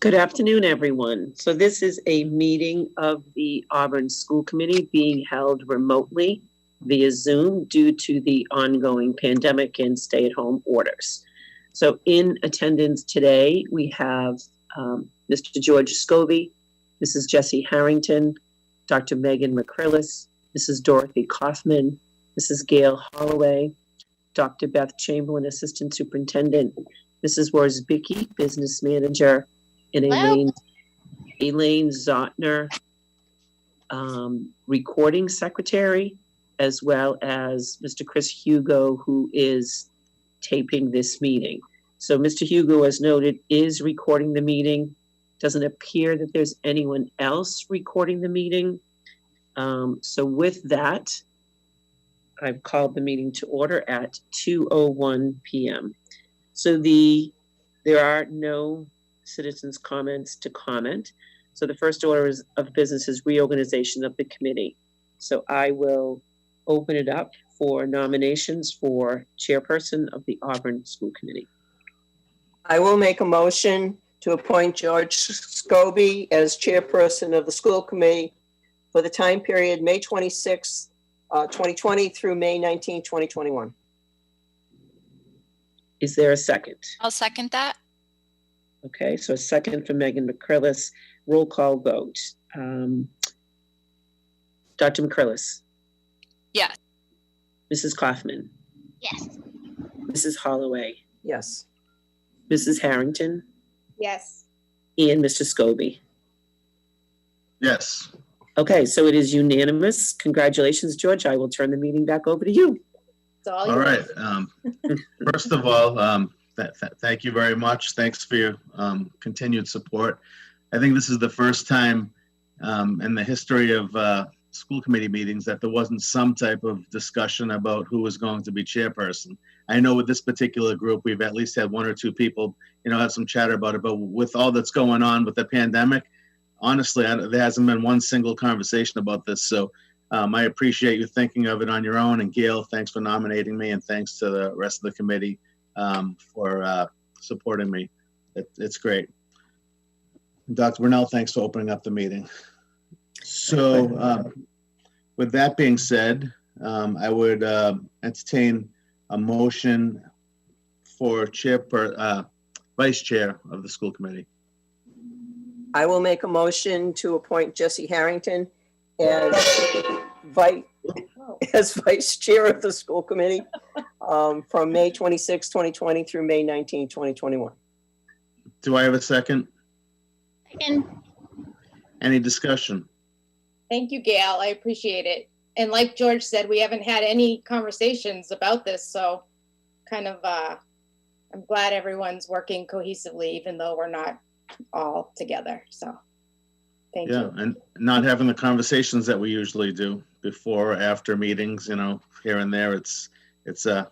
Good afternoon, everyone. So this is a meeting of the Auburn School Committee being held remotely via Zoom due to the ongoing pandemic and stay-at-home orders. So in attendance today, we have Mr. George Scobie, Mrs. Jessie Harrington, Dr. Megan McCrillis, Mrs. Dorothy Kaufman, Mrs. Gail Holloway, Dr. Beth Chamberlain, Assistant Superintendent, Mrs. Worsbicky, Business Manager, and Elaine Zotner, recording secretary, as well as Mr. Chris Hugo, who is taping this meeting. So Mr. Hugo, as noted, is recording the meeting. Doesn't appear that there's anyone else recording the meeting. So with that, I've called the meeting to order at 2:01 p.m. So there are no citizens' comments to comment. So the first order of business is reorganization of the committee. So I will open it up for nominations for chairperson of the Auburn School Committee. I will make a motion to appoint George Scobie as chairperson of the school committee for the time period May 26, 2020 through May 19, 2021. Is there a second? I'll second that. Okay, so a second for Megan McCrillis. Roll call vote. Dr. McCrillis? Yes. Mrs. Kaufman? Yes. Mrs. Holloway? Yes. Mrs. Harrington? Yes. And Mr. Scobie? Yes. Okay, so it is unanimous. Congratulations, George. I will turn the meeting back over to you. All right. First of all, thank you very much. Thanks for your continued support. I think this is the first time in the history of school committee meetings that there wasn't some type of discussion about who was going to be chairperson. I know with this particular group, we've at least had one or two people, have some chatter about it, but with all that's going on with the pandemic, honestly, there hasn't been one single conversation about this. So I appreciate you thinking of it on your own. And Gail, thanks for nominating me, and thanks to the rest of the committee for supporting me. It's great. Dr. Brunel, thanks for opening up the meeting. So with that being said, I would entertain a motion for vice chair of the school committee. I will make a motion to appoint Jessie Harrington as vice chair of the school committee from May 26, 2020 through May 19, 2021. Do I have a second? Second. Any discussion? Thank you, Gail. I appreciate it. And like George said, we haven't had any conversations about this, so kind of I'm glad everyone's working cohesively, even though we're not all together. So thank you. Yeah, and not having the conversations that we usually do before or after meetings, here and there. But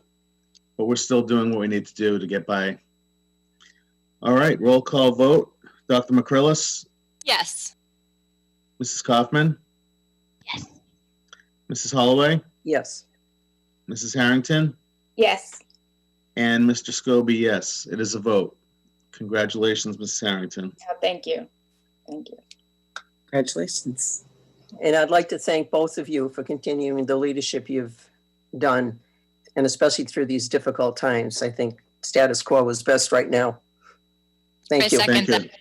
we're still doing what we need to do to get by. All right, roll call vote. Dr. McCrillis? Yes. Mrs. Kaufman? Yes. Mrs. Holloway? Yes. Mrs. Harrington? Yes. And Mr. Scobie, yes. It is a vote. Congratulations, Mrs. Harrington. Thank you. Thank you. Congratulations. And I'd like to thank both of you for continuing the leadership you've done, and especially through these difficult times. I think status quo is best right now. Thank you. Second Thank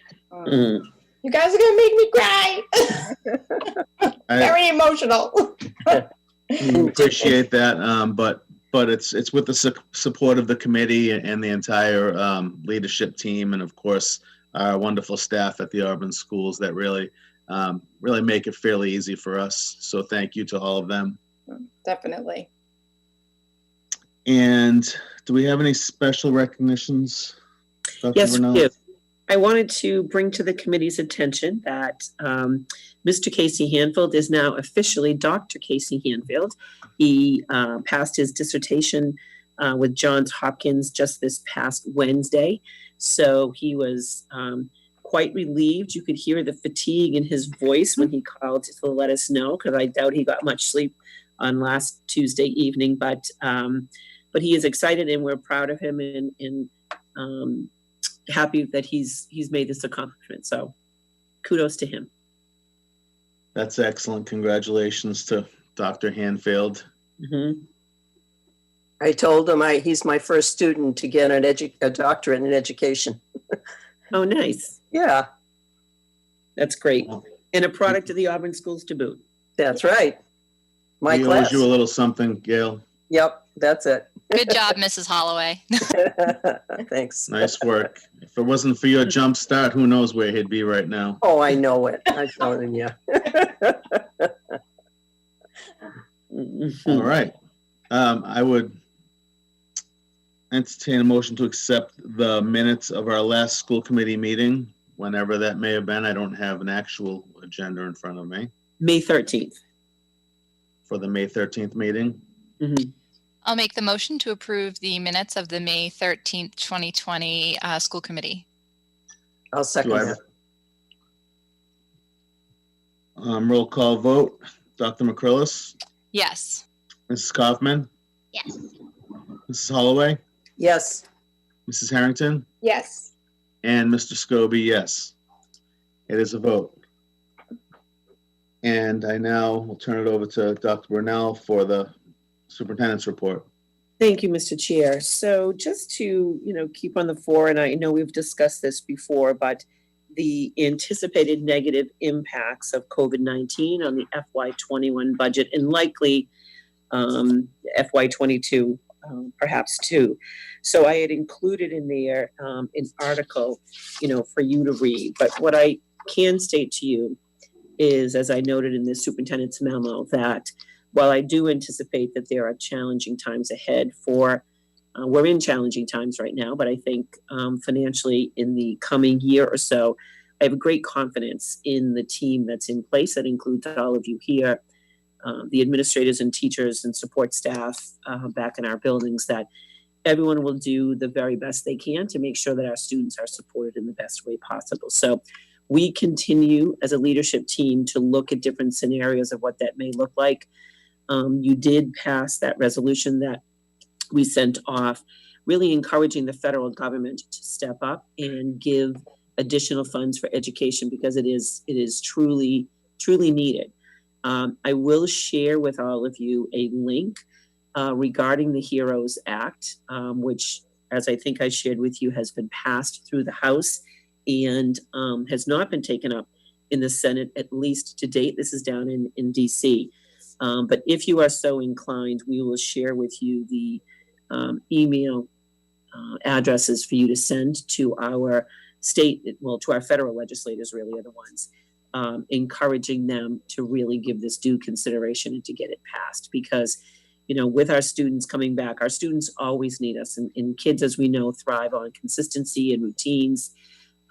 you. You guys are gonna make me cry. Very emotional. Appreciate that, but it's with the support of the committee and the entire leadership team, and of course our wonderful staff at the Auburn schools that really make it fairly easy for us. So thank you to all of them. Definitely. And do we have any special recognitions, Dr. Yes, Brunel? we do. I wanted to bring to the committee's attention that Mr. Casey Hanfield is now officially Dr. Casey Hanfield. He passed his dissertation with Johns Hopkins just this past Wednesday. So he was quite relieved. You could hear the fatigue in his voice when he called to let us know, because I doubt he got much sleep on last Tuesday evening. But he is excited, and we're proud of him. And happy that he's made this accomplishment. So kudos to him. That's excellent. Congratulations to Dr. Hanfield. Mhm. I told him he's my first student to get a doctorate in education. Oh, nice. Yeah, That's great. And a product of the Auburn schools to boot. that's right. My We class. owed you a little something, Gail. Yep, that's it. Good job, Mrs. Holloway. Thanks. Nice work. If it wasn't for your jump start, who knows where he'd be right now. Oh, I know it. I'm telling you. Mhm. All right. I would entertain a motion to accept the minutes of our last school committee meeting, whenever that may have been. I don't have an actual agenda in front of me May 13th. for the May 13th meeting. Mhm. I'll make the motion to approve the minutes of the May 13th, 2020 school committee. I'll second Do I that. have roll call vote? Dr. McCrillis, Yes. Mrs. Kaufman, Yes. Mrs. Holloway, Yes, Mrs. Harrington, Yes. and Mr. Scobie, yes. It is a vote. And I now will turn it over to Dr. Brunel for the superintendent's report. Thank you, Mr. Chair. So just to, keep on the floor, and I know we've discussed this before, but the anticipated negative impacts of COVID-19 on the FY21 budget and likely FY22 perhaps too. So I had included in there an article, for you to read. But what I can state to you is, as I noted in the superintendent's memo, that while I do anticipate that there are challenging times ahead we're in challenging times right now, but I think financially in the coming year or so, I have a great confidence in the team that's in place. That includes all of you here, the administrators and teachers and support staff back in our buildings, that everyone will do the very best they can to make sure that our students are supported in the best way possible. So we continue as a leadership team to look at different scenarios of what that may look like. You did pass that resolution that we sent off, really encouraging the federal government to step up and give additional funds for education, because it is truly needed. I will share with all of you a link regarding the HEROES Act, which, as I think I shared with you, has been passed through the House and has not been taken up in the Senate, at least to date. This is down in DC. But if you are so inclined, we will share with you the email addresses for you to send to our to our federal legislators, really are the ones, encouraging them to really give this due consideration and to get it passed. Because, with our students coming back, our students always need us. And kids, as we know, thrive on consistency and routines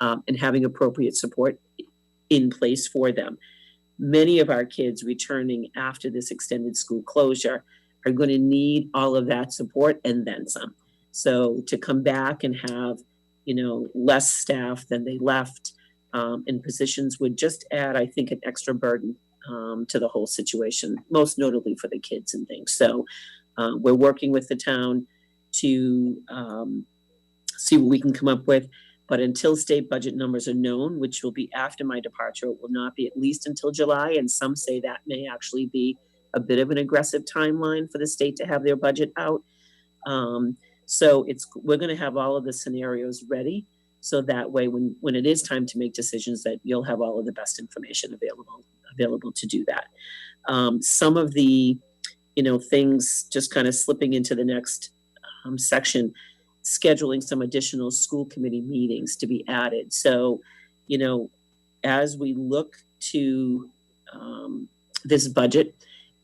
and having appropriate support in place for them. Many of our kids returning after this extended school closure are going to need all of that support and then some. So to come back and have, less staff than they left in positions would just add, I think, an extra burden to the whole situation, most notably for the kids and things. So we're working with the town to see what we can come up with. But until state budget numbers are known, which will be after my departure, it will not be at least until July. And some say that may actually be a bit of an aggressive timeline for the state to have their budget out. So we're going to have all of the scenarios ready, so that way when it is time to make decisions, that you'll have all of the best information available to do that. Some of the things just kind of slipping into the next section, scheduling some additional school committee meetings to be added. So, as we look to this budget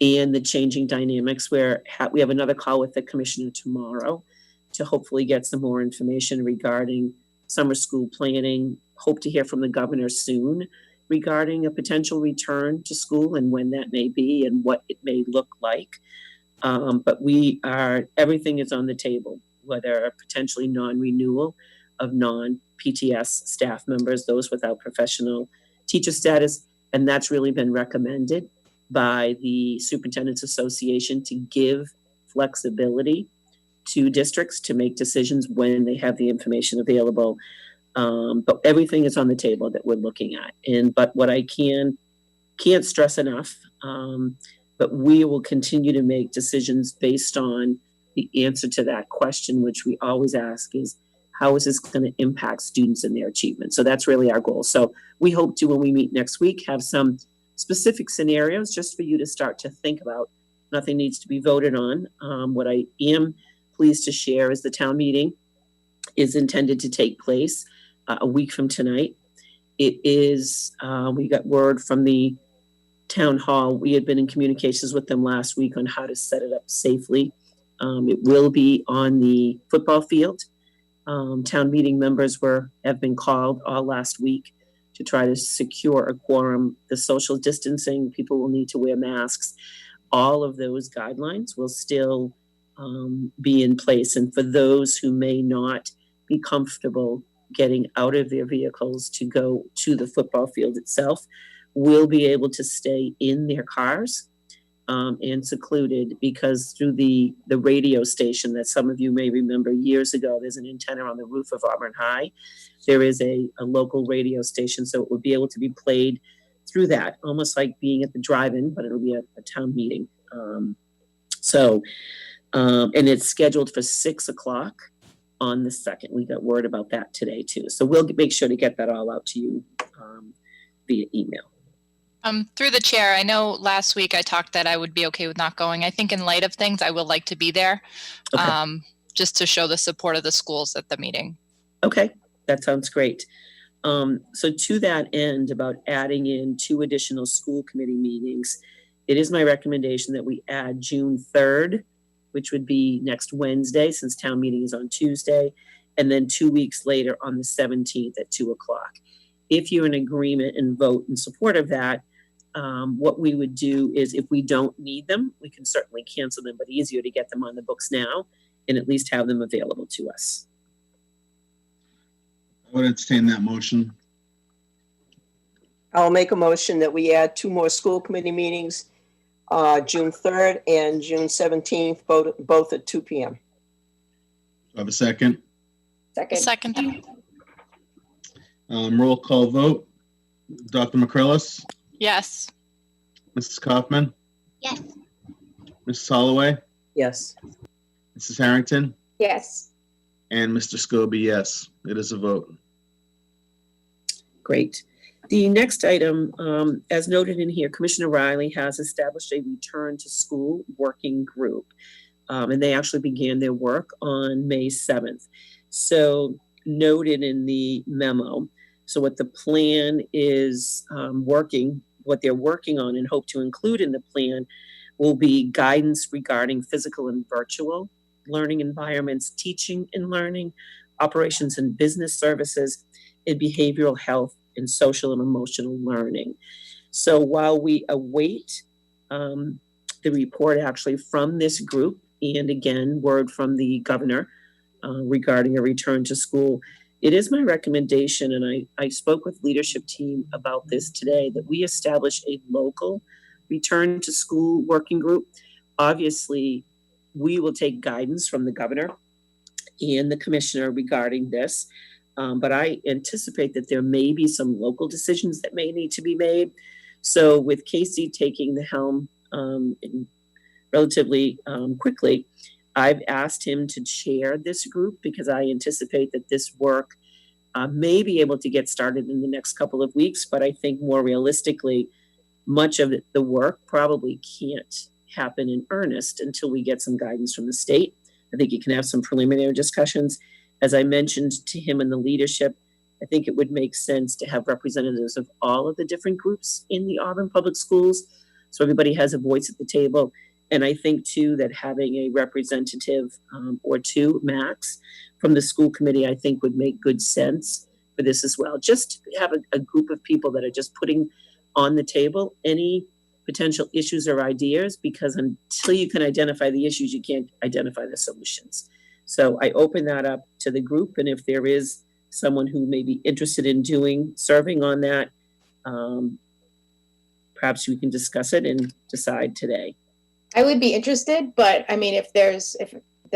and the changing dynamics, we have another call with the commissioner tomorrow to hopefully get some more information regarding summer school planning. Hope to hear from the governor soon regarding a potential return to school and when that may be and what it may look like. But everything is on the table, whether a potentially non-renewal of non-PTS staff members, those without professional teacher status. And that's really been recommended by the Superintendent's Association to give flexibility to districts to make decisions when they have the information available. But everything is on the table that we're looking at. But what I can't stress enough, but we will continue to make decisions based on the answer to that question, which we always ask is, how is this going to impact students and their achievement? So that's really our goal. So we hope to, when we meet next week, have some specific scenarios just for you to start to think about. Nothing needs to be voted on. What I am pleased to share is the town meeting is intended to take place a week from tonight. It is, we got word from the town hall. We had been in communications with them last week on how to set it up safely. It will be on the football field. Town meeting members have been called all last week to try to secure a quorum. The social distancing, people will need to wear masks. All of those guidelines will still be in place. And for those who may not be comfortable getting out of their vehicles to go to the football field itself, will be able to stay in their cars and secluded, because through the radio station that some of you may remember years ago, there's an antenna on the roof of Auburn High. There is a local radio station, so it would be able to be played through that, almost like being at the drive-in, but it'll be a town meeting. And it's scheduled for 6 o'clock on the 2nd. We got word about that today too. So we'll make sure to get that all out to you via email. Through the chair, I know last week I talked that I would be okay with not going. I think in light of things, I would like to be there, Okay. just to show the support of the schools at the meeting. Okay, that sounds great. So to that end, about adding in 2 additional school committee meetings, it is my recommendation that we add June 3rd, which would be next Wednesday, since town meeting is on Tuesday, and then 2 weeks later on the 17th at 2 o'clock. If you're in agreement and vote in support of that, what we would do is, if we don't need them, we can certainly cancel them, but easier to get them on the books now and at least have them available to us. I would entertain that motion. I'll make a motion that we add 2 more school committee meetings, June 3rd and June 17th, both at 2 p.m. Do I have a second? Second. Roll call vote. Dr. McCrillis? Yes. Mrs. Kaufman? Yes. Mrs. Holloway? Yes. Mrs. Harrington? Yes. And Mr. Scobie, yes. It is a vote. Great. The next item, as noted in here, Commissioner Riley has established a return to school working group. And they actually began their work on May 7th. So noted in the memo. So what the plan is what they're working on and hope to include in the plan will be guidance regarding physical and virtual learning environments, teaching and learning, operations and business services, and behavioral health and social and emotional learning. So while we await the report actually from this group, and again, word from the governor regarding a return to school, it is my recommendation, and I spoke with leadership team about this today, that we establish a local return to school working group. Obviously, we will take guidance from the governor and the commissioner regarding this, but I anticipate that there may be some local decisions that may need to be made. So with Casey taking the helm relatively quickly, I've asked him to chair this group because I anticipate that this work may be able to get started in the next couple of weeks, but I think more realistically, much of the work probably can't happen in earnest until we get some guidance from the state. I think you can have some preliminary discussions. As I mentioned to him and the leadership, I think it would make sense to have representatives of all of the different groups in the Auburn Public Schools, so everybody has a voice at the table. And I think, too, that having a representative or 2 max from the school committee, I think would make good sense for this as well. Just to have a group of people that are just putting on the table any potential issues or ideas, because until you can identify the issues, you can't identify the solutions. So I open that up to the group, and if there is someone who may be interested in serving on that, perhaps we can discuss it and decide today. I would be interested, but I mean, if there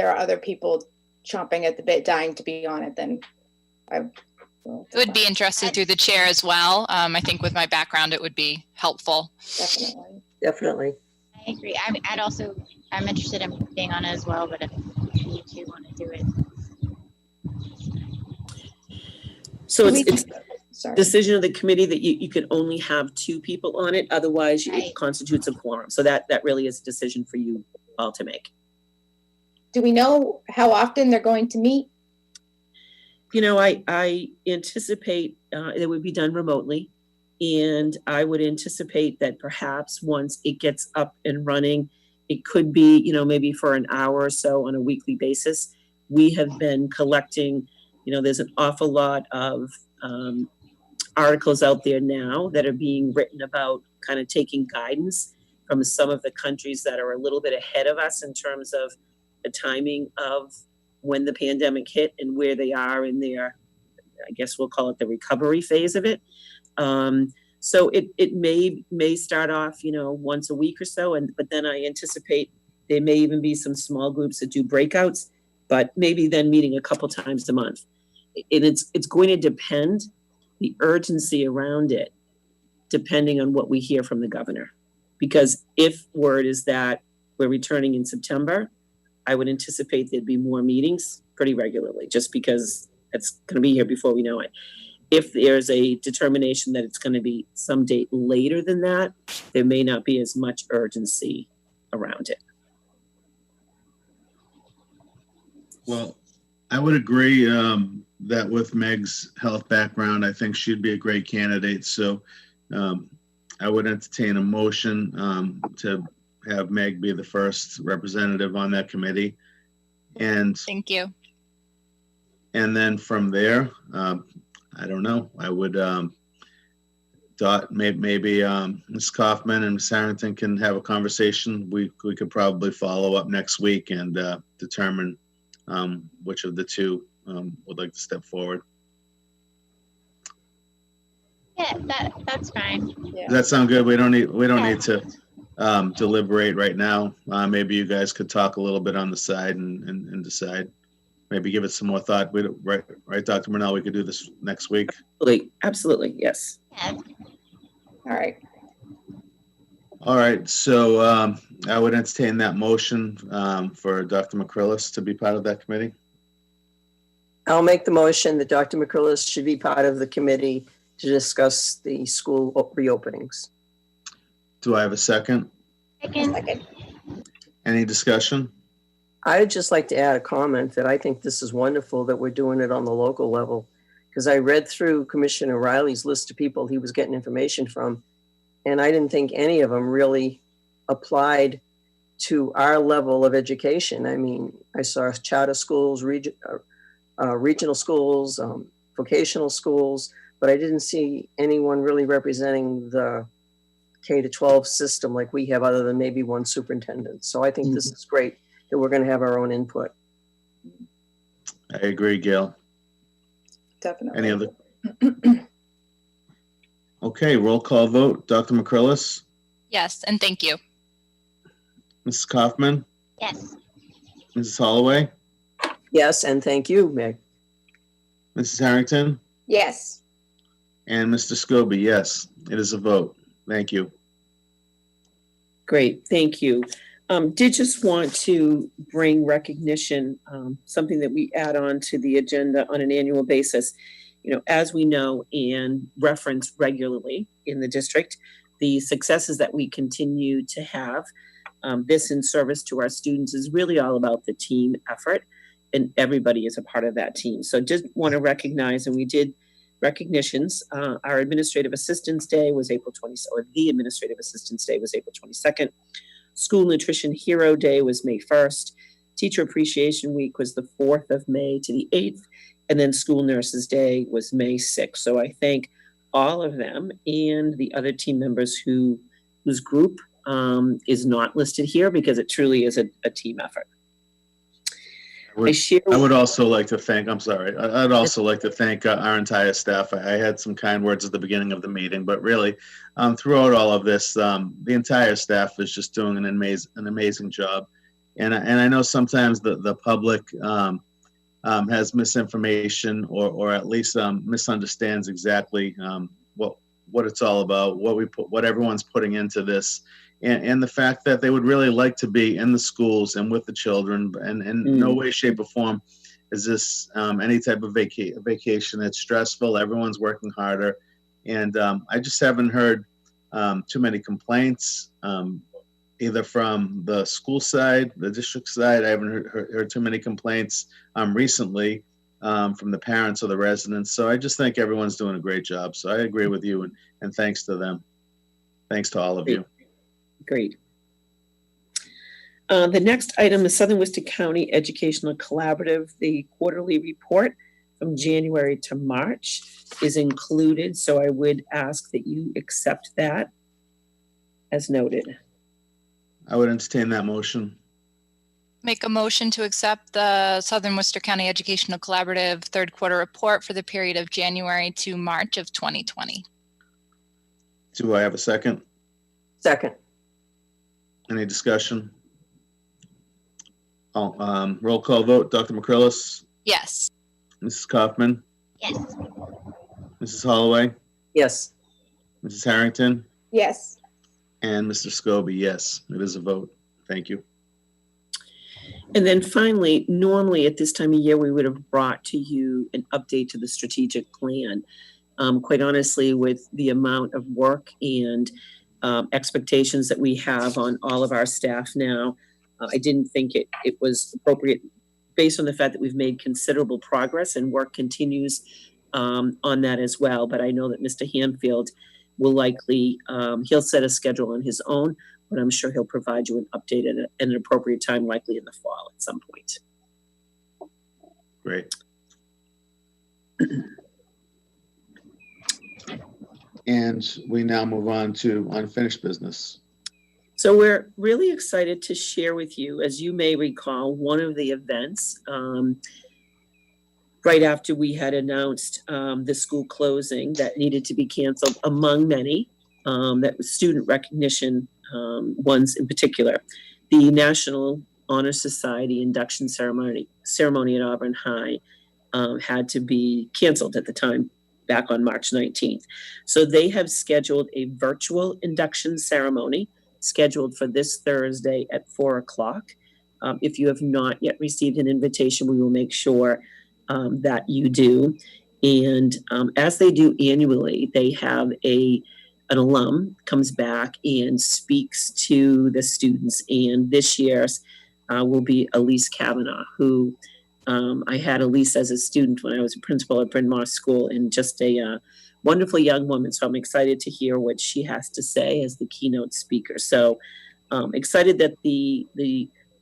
are other people chomping at the bit, dying to be on it, then It would be interested through the chair as well. I think with my background, it would be helpful. Definitely. Definitely. I agree. I'm interested in being on it as well, but if you two want to do it. So it's Sorry. decision of the committee that you can only have 2 people on it, otherwise it Right. constitutes a quorum. So that really is a decision for you all to make. Do we know how often they're going to meet? You know, I anticipate it would be done remotely, and I would anticipate that perhaps once it gets up and running, it could be, you know, maybe for an hour or so on a weekly basis. We have been collecting, you know, there's an awful lot of articles out there now that are being written about kind of taking guidance from some of the countries that are a little bit ahead of us in terms of the timing of when the pandemic hit and where they are in their, I guess we'll call it the recovery phase of it. So it may start off, you know, once a week or so, but then I anticipate there may even be some small groups that do breakouts, but maybe then meeting a couple times a month. And it's going to depend, the urgency around it, depending on what we hear from the governor. Because if word is that we're returning in September, I would anticipate there'd be more meetings pretty regularly, just because it's going to be here before we know it. If there's a determination that it's going to be some date later than that, there may not be as much urgency around it. Well, I would agree that with Meg's health background, I think she'd be a great candidate. So I would entertain a motion to have Meg be the first representative on that committee. And Thank you. then from there, I don't know, I would maybe Ms. Kaufman and Ms. Harrington can have a conversation. We could probably follow up next week and determine which of the 2 would like to step forward. Yeah, that's fine. Yeah. Does that sound good? We don't need to deliberate right now. Maybe you guys could talk a little bit on the side and decide. Maybe give it some more thought. Right, Dr. Murnell, we could do this next week. Absolutely, yes. Yeah, All right. All right, so I would entertain that motion for Dr. McCrillis to be part of that committee. I'll make the motion that Dr. McCrillis should be part of the committee to discuss the school reopenings. Do I have a second? Second. Any discussion? I'd just like to add a comment that I think this is wonderful that we're doing it on the local level, because I read through Commissioner Riley's list of people he was getting information from, and I didn't think any of them really applied to our level of education. I mean, I saw charter schools, regional schools, vocational schools, but I didn't see anyone really representing the K-12 system like we have, other than maybe one superintendent. So I think this is great that we're going to have our own input. I agree, Gail. Definitely. Any other? Okay, roll call vote. Dr. McCrillis, Yes, and thank you. Mrs. Kaufman, yes. Mrs. Holloway, Yes, and thank you, Meg. Mrs. Harrington, Yes. and Mr. Scobie. Yes, it is a vote. Thank you. Great, thank you. Did just want to bring recognition, something that we add on to the agenda on an annual basis. You know, as we know and reference regularly in the district, the successes that we continue to have, this in service to our students, is really all about the team effort, and everybody is a part of that team. So just want to recognize, and we did recognitions. Our Administrative Assistance Day was April 20th, or the Administrative Assistance Day was April 22nd. School Nutrition Hero Day was May 1st. Teacher Appreciation Week was the 4th of May to the 8th. And then School Nurses Day was May 6th. So I thank all of them and the other team members whose group is not listed here, because it truly is a team effort. I would also like to thank, I'd also like to thank our entire staff. I had some kind words at the beginning of the meeting, but really throughout all of this, the entire staff is just doing an amazing job. And I know sometimes the public has misinformation or at least misunderstands exactly what it's all about, what everyone's putting into this, and the fact that they would really like to be in the schools and with the children, and in no way, shape, or form is this any type of vacation. It's stressful. Everyone's working harder, and I just haven't heard too many complaints, either from the school side, the district side. I haven't heard too many complaints recently from the parents or the residents. So I just think everyone's doing a great job. So I agree with you, and thanks to them. Thanks to all of you. Great. The next item is Southern Worcester County Educational Collaborative. The quarterly report from January to March is included, so I would ask that you accept that as noted. I would entertain that motion. Make a motion to accept the Southern Worcester County Educational Collaborative third quarter report for the period of January to March of 2020. Do I have a second? Second. Any discussion? Roll call vote. Dr. McCrillis, Yes. Mrs. Kaufman, Yes. Mrs. Holloway, Yes. Mrs. Harrington, Yes. and Mr. Scobie. Yes, it is a vote. Thank you. And then finally, normally at this time of year, we would have brought to you an update to the strategic plan. Quite honestly, with the amount of work and expectations that we have on all of our staff now, I didn't think it was appropriate based on the fact that we've made considerable progress and work continues on that as well. But I know that Mr. Hanfield will likely, he'll set a schedule on his own, but I'm sure he'll provide you an update at an appropriate time, likely in the fall at some point. Great. And we now move on to unfinished business. So we're really excited to share with you, as you may recall, one of the events right after we had announced the school closing that needed to be canceled, among many, that was student recognition ones in particular. The National Honor Society induction ceremony at Auburn High had to be canceled at the time, back on March 19th. So they have scheduled a virtual induction ceremony scheduled for this Thursday at 4:00. If you have not yet received an invitation, we will make sure that you do. And as they do annually, they have an alum comes back and speaks to the students. And this year's will be Elise Kavanaugh, who I had Elise as a student when I was a principal at Bryn Mawr School, and just a wonderful young woman. So I'm excited to hear what she has to say as the keynote speaker. So excited that the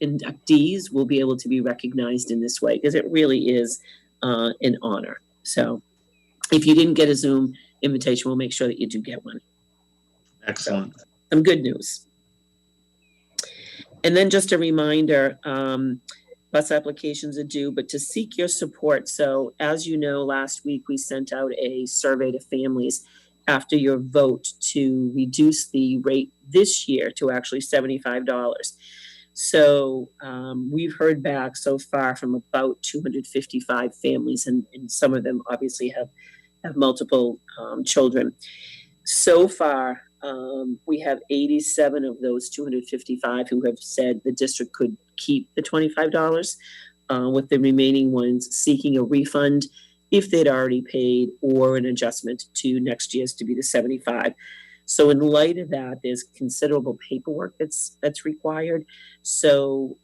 inductees will be able to be recognized in this way, because it really is an honor. So if you didn't get a Zoom invitation, we'll make sure that you do get one. Excellent. So, some good news. And then just a reminder, bus applications are due, but to seek your support. So as you know, last week we sent out a survey to families after your vote to reduce the rate this year to actually $75. So we've heard back so far from about 255 families, and some of them obviously have multiple children. So far, we have 87 of those 255 who have said the district could keep the $25, with the remaining ones seeking a refund if they'd already paid, or an adjustment to next year's to be the 75. So in light of that, there's considerable paperwork that's required. So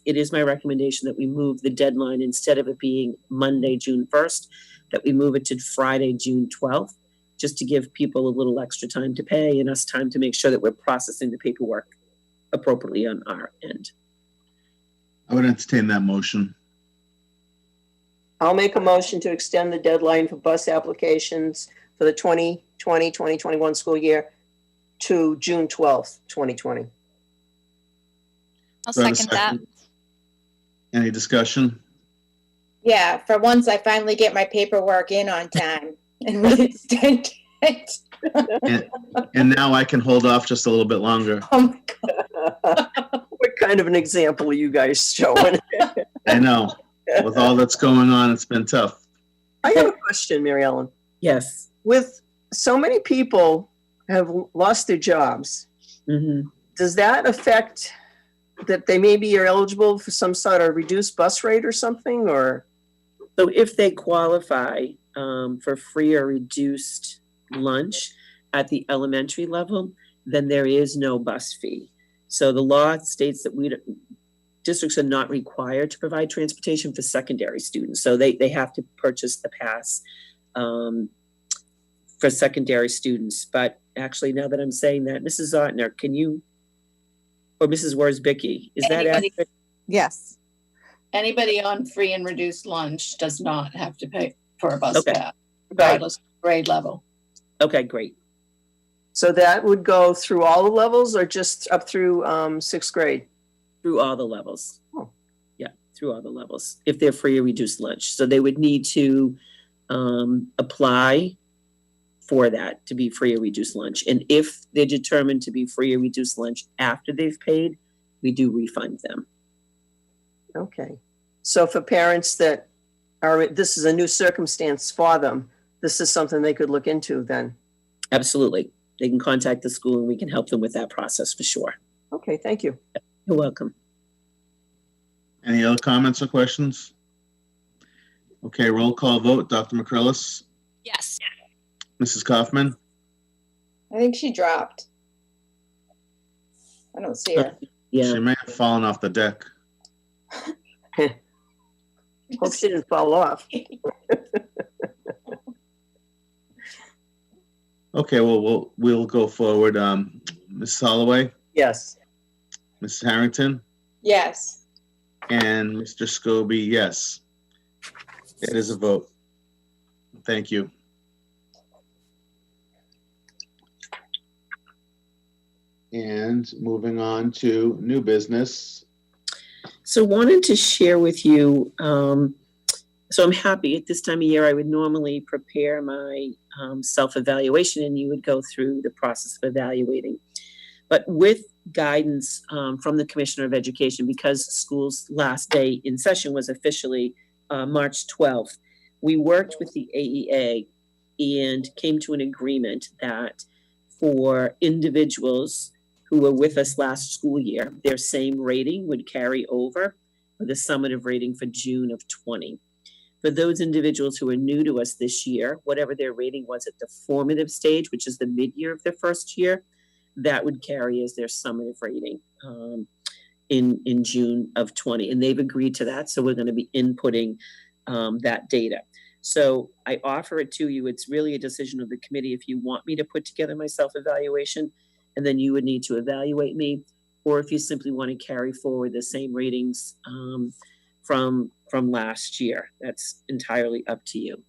it is my recommendation that we move the deadline, instead of it being Monday, June 1st, that we move it to Friday, June 12th, just to give people a little extra time to pay and us time to make sure that we're processing the paperwork appropriately on our end. I would entertain that motion. I'll make a motion to extend the deadline for bus applications for the 2020-2021 school year to June 12th, 2020. I'll Do I have a second that. Any discussion? Yeah, for once I finally get my paperwork in on time and we extend it. And now I can hold off just a little bit longer. Oh my God. What kind of an example are you guys showing? I know. with all that's going on, it's been tough. I have a question, Mary Ellen. Yes. With so many people have lost their jobs, Mhm. does that affect that they maybe are eligible for some sort of reduced bus rate or something, or? So if they qualify for free or reduced lunch at the elementary level, then there is no bus fee. So the law states that districts are not required to provide transportation for secondary students. So they have to purchase the pass for secondary students. But actually, now that I'm saying that, Mrs. Zotner, can you, or Mrs. Worsbicky, is that Anybody- accurate? Yes. Anybody on free and reduced lunch does not have to pay for a bus Okay. pass, regardless of grade level. Okay, great. So that would go through all the levels or just up through sixth grade? Through all the levels. Oh. Yeah, through all the levels, if they're free or reduced lunch. So they would need to apply for that to be free or reduced lunch. And if they're determined to be free or reduced lunch after they've paid, we do refund them. Okay. So for parents that are, this is a new circumstance for them, this is something they could look into then? Absolutely. They can contact the school and we can help them with that process for sure. Okay, thank you. You're welcome. Any other comments or questions? Okay, roll call vote. Dr. McCrillis, Yes. Mrs. Kaufman, I think she dropped. I don't see her. Yeah. she may have fallen off the deck. Hope she didn't fall off. Okay, well, we'll go forward. Ms. Holloway, Yes. Mrs. Harrington, Yes. and Mr. Scobie, yes. It is a vote. Thank you. And moving on to new business. So wanted to share with you, so I'm happy at this time of year, I would normally prepare my self-evaluation and you would go through the process of evaluating. But with guidance from the Commissioner of Education, because school's last day in session was officially March 12th, we worked with the AEA and came to an agreement that for individuals who were with us last school year, their same rating would carry over for the summative rating for June of 20. For those individuals who are new to us this year, whatever their rating was at the formative stage, which is the mid-year of their first year, that would carry as their summative rating in June of 20. And they've agreed to that, so we're going to be inputting that data. So I offer it to you. It's really a decision of the committee if you want me to put together my self-evaluation, and then you would need to evaluate me, or if you simply want to carry forward the same ratings from last year. That's entirely up to you.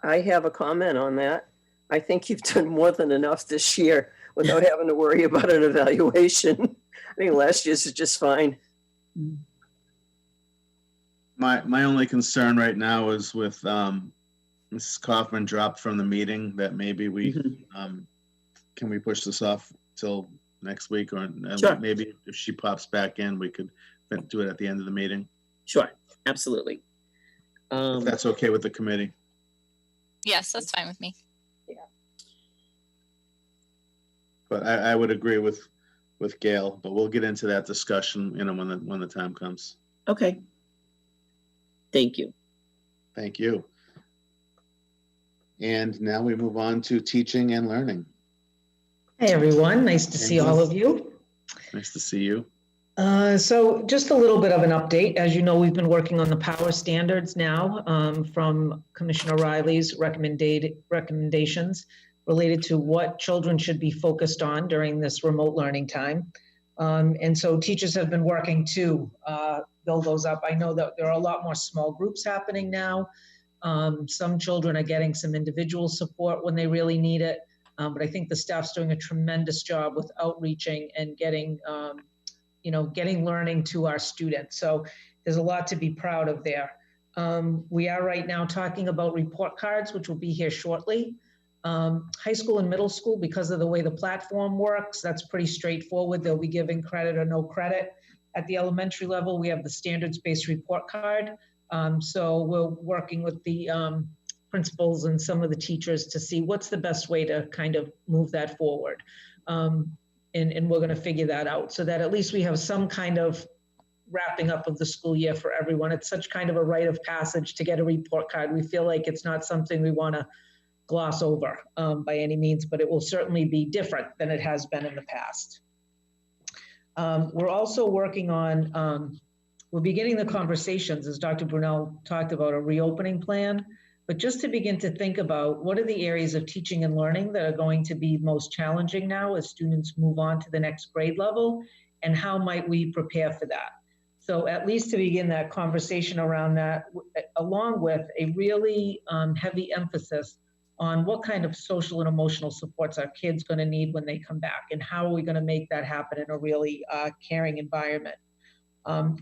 I have a comment on that. I think you've done more than enough this year without having to worry about an evaluation. I think last year's is just fine. My only concern right now is with Mrs. Kaufman dropped from the meeting, that maybe we can we push this off till next week, or Sure. maybe if she pops back in, we could do it at the end of the meeting. Sure, absolutely. If that's okay with the committee. Yes, that's fine with me. But I would agree with Gail, but we'll get into that discussion, when the time comes. Okay. Thank you. Thank you. And now we move on to teaching and learning. Hey, everyone. Nice to see all of you. Nice to see you. So just a little bit of an update. As you know, we've been working on the power standards now from Commissioner Riley's recommendations related to what children should be focused on during this remote learning time. And so teachers have been working to build those up. I know that there are a lot more small groups happening now. Some children are getting some individual support when they really need it. But I think the staff's doing a tremendous job with outreaching and getting learning to our students. So there's a lot to be proud of there. We are right now talking about report cards, which will be here shortly. High school and middle school, because of the way the platform works, that's pretty straightforward. They'll be giving credit or no credit. At the elementary level, we have the standards-based report card. So we're working with the principals and some of the teachers to see what's the best way to kind of move that forward. And we're going to figure that out so that at least we have some kind of wrapping up of the school year for everyone. It's such kind of a rite of passage to get a report card. We feel like it's not something we want to gloss over by any means, but it will certainly be different than it has been in the past. We're also working on, we're beginning the conversations, as Dr. Brunel talked about, a reopening plan, but just to begin to think about what are the areas of teaching and learning that are going to be most challenging now as students move on to the next grade level, and how might we prepare for that? So at least to begin that conversation around that, along with a really heavy emphasis on what kind of social and emotional supports our kids going to need when they come back, and how are we going to make that happen in a really caring environment.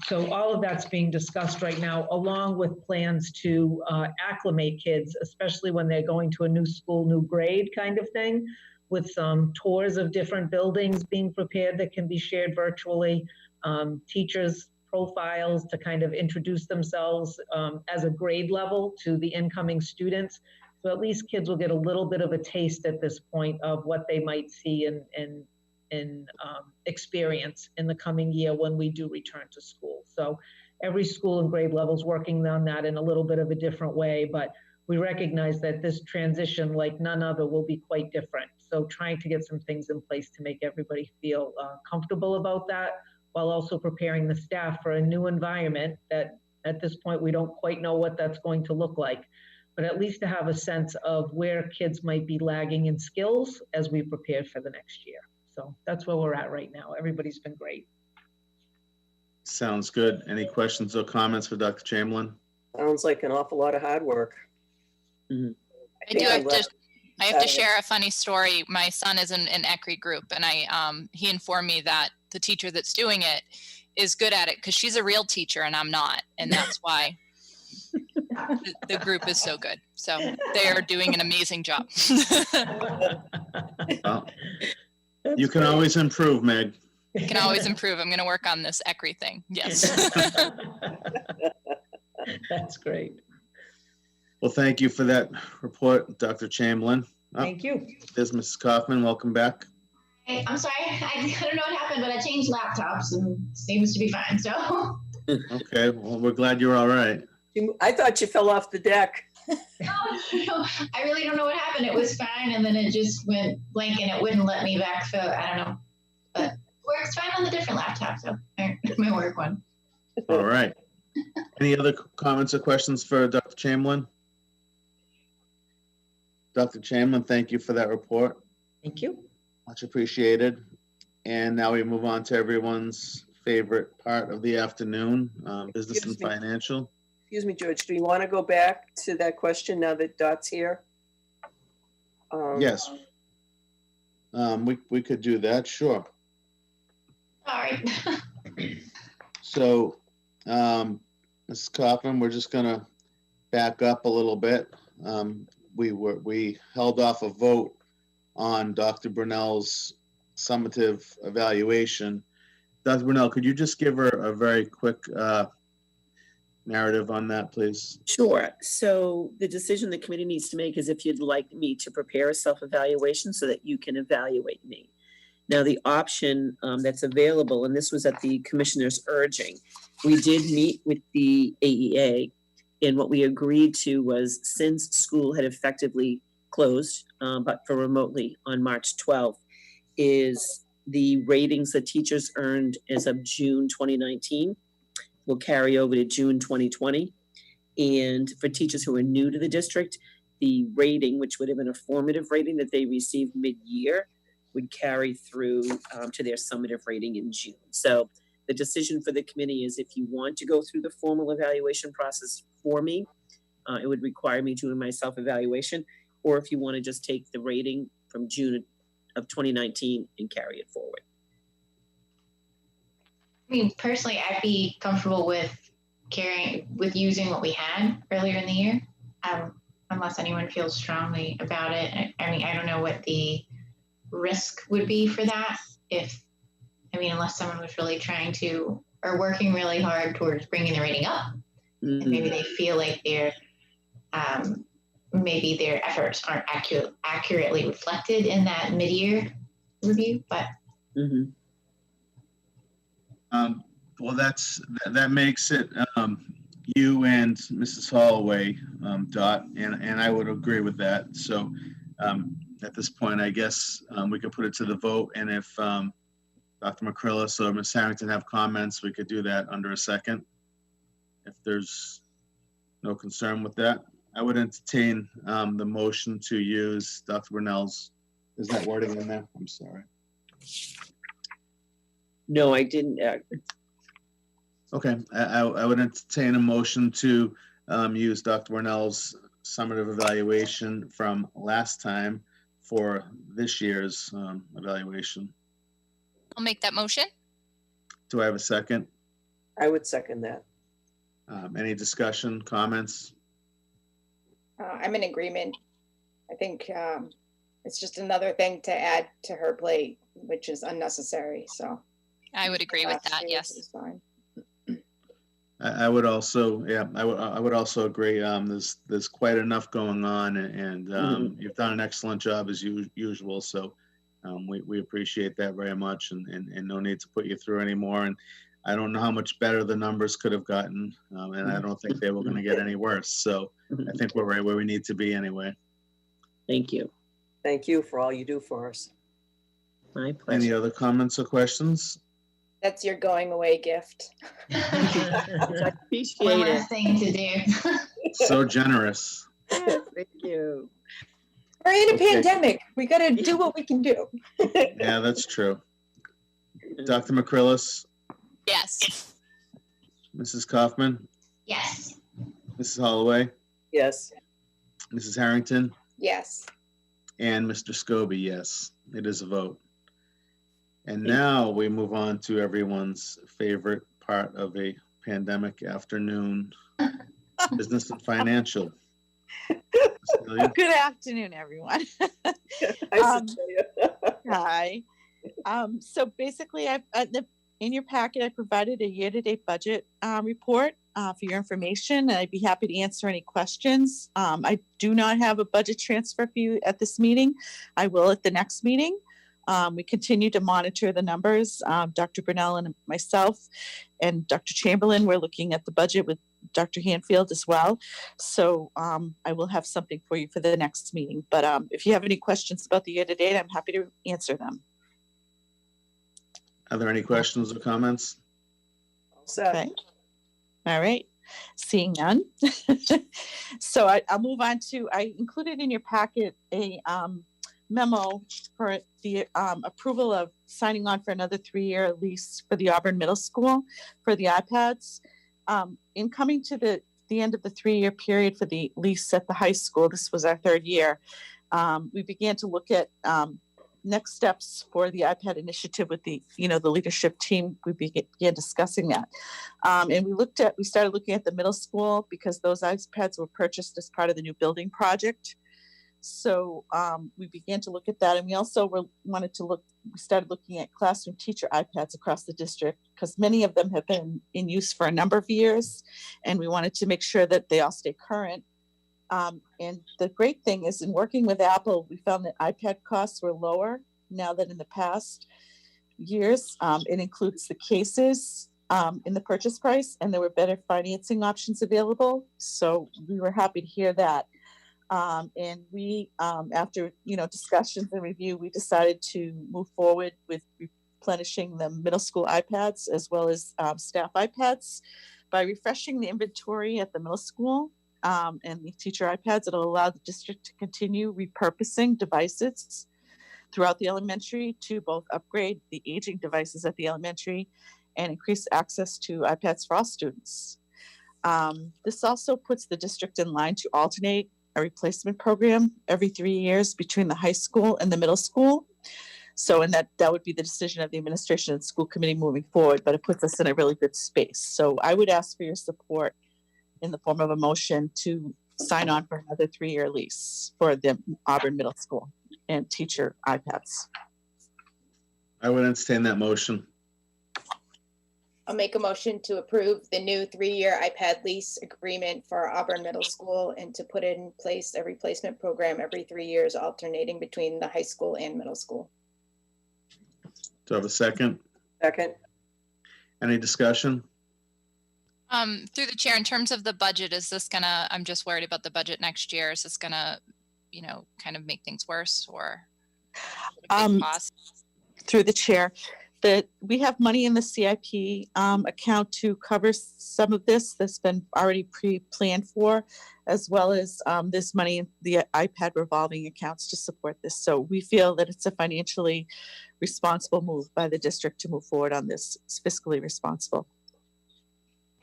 So all of that's being discussed right now, along with plans to acclimate kids, especially when they're going to a new school, new grade kind of thing, with some tours of different buildings being prepared that can be shared virtually, teachers' profiles to kind of introduce themselves as a grade level to the incoming students. So at least kids will get a little bit of a taste at this point of what they might see and experience in the coming year when we do return to school. So every school and grade level is working on that in a little bit of a different way, but we recognize that this transition, like none other, will be quite different. So trying to get some things in place to make everybody feel comfortable about that, while also preparing the staff for a new environment that at this point we don't quite know what that's going to look like, but at least to have a sense of where kids might be lagging in skills as we prepare for the next year. So that's where we're at right now. Everybody's been great. Sounds good. Any questions or comments for Dr. Chamberlain? Sounds like an awful lot of hard work. I have to share a funny story. My son is in an ECRI group, and he informed me that the teacher that's doing it is good at it because she's a real teacher and I'm not, and that's why the group is so good. So they are doing an amazing job. Well, you can always improve, Meg. You can always improve. I'm going to work on this ECRI thing. Yes. That's great. Well, thank you for that report, Dr. Chamberlain. Thank you. There's Mrs. Kaufman. Welcome back. Hey, I'm sorry, I don't know what happened, but I changed laptops and seems to be fine, so. Okay, well, we're glad you're all right. I thought you fell off the deck. No, I really don't know what happened. It was fine, and then it just went blank and it wouldn't let me back, so I don't know. But it works fine on the different laptop, so my work one. All right. Any other comments or questions for Dr. Chamberlain? Dr. Chamberlain, thank you for that report. Thank you. Much appreciated. And now we move on to everyone's favorite part of the afternoon, business and financial. Excuse me, George, do you want to go back to that question now that Dot's here? Yes. We could do that, sure. Sorry. So, Mrs. Kaufman, we're just gonna back up a little bit. We held off a vote on Dr. Brunel's summative evaluation. Dr. Brunel, could you just give her a very quick narrative on that, please? Sure. So the decision the committee needs to make is if you'd like me to prepare a self-evaluation so that you can evaluate me. Now, the option that's available, and this was at the commissioner's urging, we did meet with the AEA, and what we agreed to was, since school had effectively closed, but for remotely on March 12th, is the ratings that teachers earned as of June 2019 will carry over to June 2020. And for teachers who are new to the district, the rating, which would have been a formative rating that they received mid-year, would carry through to their summative rating in June. So the decision for the committee is, if you want to go through the formal evaluation process for me, it would require me doing my self-evaluation, or if you want to just take the rating from June of 2019 and carry it forward. I mean, personally, I'd be comfortable with using what we had earlier in the year, unless anyone feels strongly about it. I mean, I don't know what the risk would be for that, unless someone was really trying to are working really hard towards bringing the rating up. And maybe they feel like maybe their efforts aren't accurately reflected in that mid-year review, but. Well, that makes it you and Mrs. Holloway, Dot, and I would agree with that. So at this point, I guess we could put it to the vote, and if Dr. McCrillis or Ms. Harrington have comments, we could do that under a second. If there's no concern with that, I would entertain the motion to use Dr. Brunel's, is that wording in there? I'm sorry. No, I didn't. Okay, I would entertain a motion to use Dr. Brunel's summative evaluation from last time for this year's evaluation. I'll make that motion. Do I have a second? I would second that. Any discussion, comments? I'm in agreement. I think it's just another thing to add to her plate, which is unnecessary, so. I would agree with that, Last year's yes. is fine. I would also, yeah, I would also agree. There's quite enough going on, and you've done an excellent job as usual. So we appreciate that very much, and no need to put you through anymore. And I don't know how much better the numbers could have gotten, and I don't think they were going to get any worse. So I think we're right where we need to be anyway. Thank you. Thank you for all you do for us. My Any pleasure. other comments or questions? That's your going away gift. I One appreciate it. last thing to do. So generous. Thank you. We're in a Okay. pandemic. We got to do what we can do. Yeah, that's true. Dr. McCrillis, Yes. Mrs. Kaufman, Yes. Mrs. Holloway, Yes. Mrs. Harrington, Yes. and Mr. Scobie, yes, it is a vote. And now we move on to everyone's favorite part of a pandemic afternoon, business and financial. Cecilia? Good afternoon, everyone. I should tell you. Hi. So basically, in your packet, I provided a year-to-date budget report for your information, and I'd be happy to answer any questions. I do not have a budget transfer for you at this meeting. I will at the next meeting. We continue to monitor the numbers. Dr. Brunel and myself and Dr. Chamberlain, we're looking at the budget with Dr. Hanfield as well. So I will have something for you for the next meeting. But if you have any questions about the year-to-date, I'm happy to answer them. Are there any questions or comments? Okay. All right. Seeing none. So I'll move on to, I included in your packet a memo for the approval of signing on for another 3-year lease for the Auburn Middle School for the iPads. In coming to the end of the 3-year period for the lease at the high school, this was our 3rd year, we began to look at next steps for the iPad initiative with the leadership team. We began discussing that. And we started looking at the middle school because those iPads were purchased as part of the new building project. So we began to look at that, and we also we started looking at classroom teacher iPads across the district because many of them have been in use for a number of years, and we wanted to make sure that they all stay current. And the great thing is, in working with Apple, we found that iPad costs were lower now than in the past years. It includes the cases in the purchase price, and there were better financing options available. So we were happy to hear that. And we, after discussions and review, we decided to move forward with replenishing the middle school iPads as well as staff iPads by refreshing the inventory at the middle school and the teacher iPads. It'll allow the district to continue repurposing devices throughout the elementary to both upgrade the aging devices at the elementary and increase access to iPads for all students. This also puts the district in line to alternate a replacement program every 3 years between the high school and the middle school. So, and that would be the decision of the administration and school committee moving forward, but it puts us in a really good space. So I would ask for your support in the form of a motion to sign on for another 3-year lease for the Auburn Middle School and teacher iPads. I would entertain that motion. I'll make a motion to approve the new 3-year iPad lease agreement for Auburn Middle School and to put in place a replacement program every 3 years, alternating between the high school and middle school. Do I have a second? Second. Any discussion? Through the chair, in terms of the budget, is this gonna, I'm just worried about the budget next year. Is this gonna, kind of make things worse or? Cost? Through the chair, that we have money in the CIP account to cover some of this that's been already pre-planned for, as well as this money in the iPad revolving accounts to support this. So we feel that it's a financially responsible move by the district to move forward on this. It's fiscally responsible.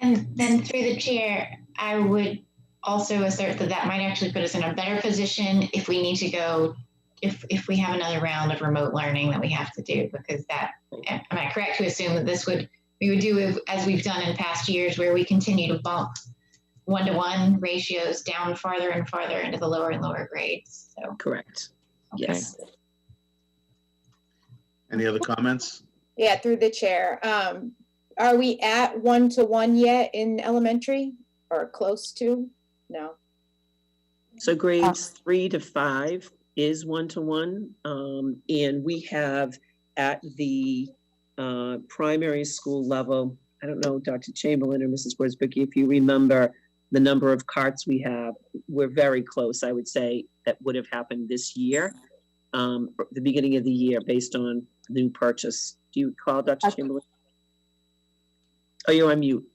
And then through the chair, I would also assert that that might actually put us in a better position if we need to go, if we have another round of remote learning that we have to do, because that, am I correct to assume that we would do as we've done in past years, where we continue to bump one-to-one ratios down farther and farther into the lower and lower grades? So. Correct. Okay. Yes. Any other comments? Yeah, through the chair. Are we at 1-to-1 yet in elementary or close to? No. So grades 3 to 5 is 1-to-1. And we have at the primary school level, I don't know, Dr. Chamberlain or Mrs. Worsbicky, if you remember the number of carts we have, we're very close, I would say, that would have happened this year, the beginning of the year, based on new purchase. Do you recall, Dr. Chamberlain? Oh, you're on mute.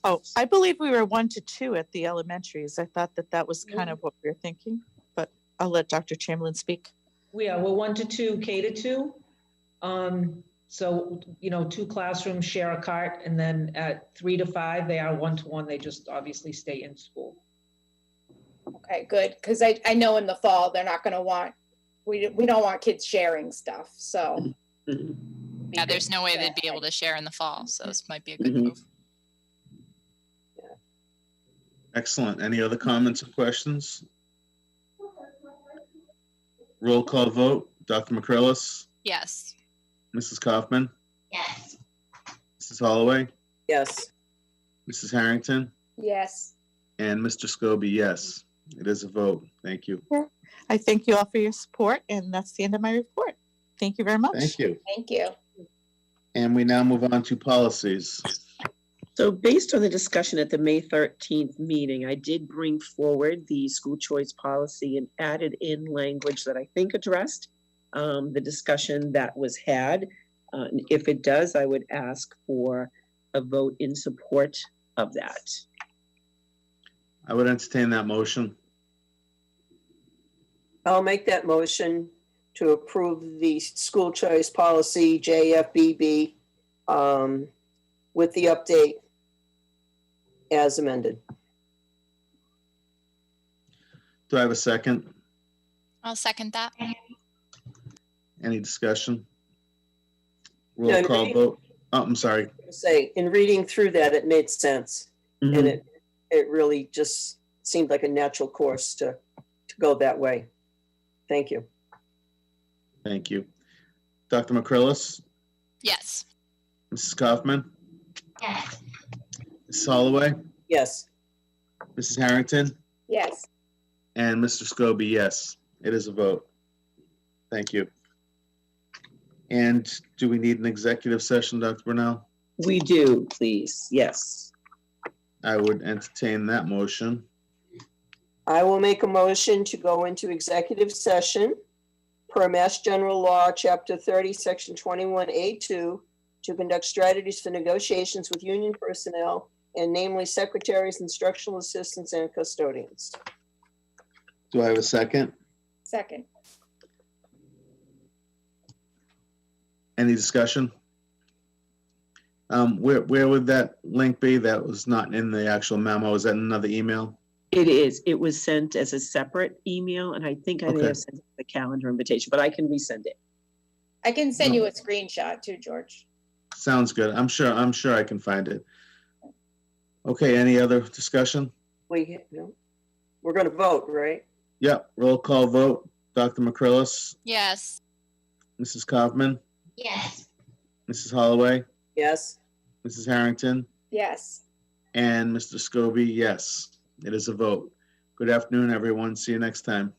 Oh, I believe we were 1-to-2 at the elementaries. I thought that was kind of what we were thinking, but I'll let Dr. Chamberlain speak. Yeah, we're 1-to-2, K-to-2. So, 2 classrooms share a cart, and then at 3 to 5, they are 1-to-1. They just obviously stay in school. Okay, good. Because I know in the fall, they're not going to want, we don't want kids sharing stuff. So. Yeah, there's no way they'd be able to share in the fall. So this might be a good move. Excellent. Any other comments or questions? Roll call vote. Dr. McCrillis? Yes. Mrs. Kaufman? Yes. Mrs. Holloway? Yes. Mrs. Harrington? Yes. And Mr. Scobie, yes. It is a vote. Thank you. I thank you all for your support, and that's the end of my report. Thank you very much. Thank you. Thank you. And we now move on to policies. So based on the discussion at the May 13th meeting, I did bring forward the school choice policy and added in language that I think addressed the discussion that was had. And if it does, I would ask for a vote in support of that. I would entertain that motion. I'll make that motion to approve the school choice policy, JFBB, with the update as amended. Do I have a second? I'll second that. Any discussion? No, Roll call vote. Oh, I'm sorry. Say, in reading through that, it made sense. And it really just seemed like a natural course to go that way. Thank you. Thank you. Dr. McCrillis? Yes. Mrs. Kaufman? Yes. Mrs. Holloway? Yes. Mrs. Harrington? Yes. And Mr. Scobie, yes. It is a vote. Thank you. And do we need an executive session, Dr. Brunel? We do, please. Yes. I would entertain that motion. I will make a motion to go into executive session per Mass General Law, Chapter 30, Section 21A2, to conduct strategies for negotiations with union personnel, and namely secretaries, instructional assistants, and custodians. Do I have a second? Second. Any discussion? Where would that link be? That was not in the actual memo. Is that in another email? It is. It was sent as a separate email, and I think I may Okay. have sent the calendar invitation, but I can resend it. I can send you a screenshot too, George. Sounds good. I'm sure I can find it. Okay, any other discussion? We're going to vote, right? Yep, roll call vote. Dr. McCrillis, Yes. Mrs. Kaufman, Yes. Mrs. Holloway, Yes. Mrs. Harrington, Yes. and Mr. Scobie, yes. It is a vote. Good afternoon, everyone. See you next time.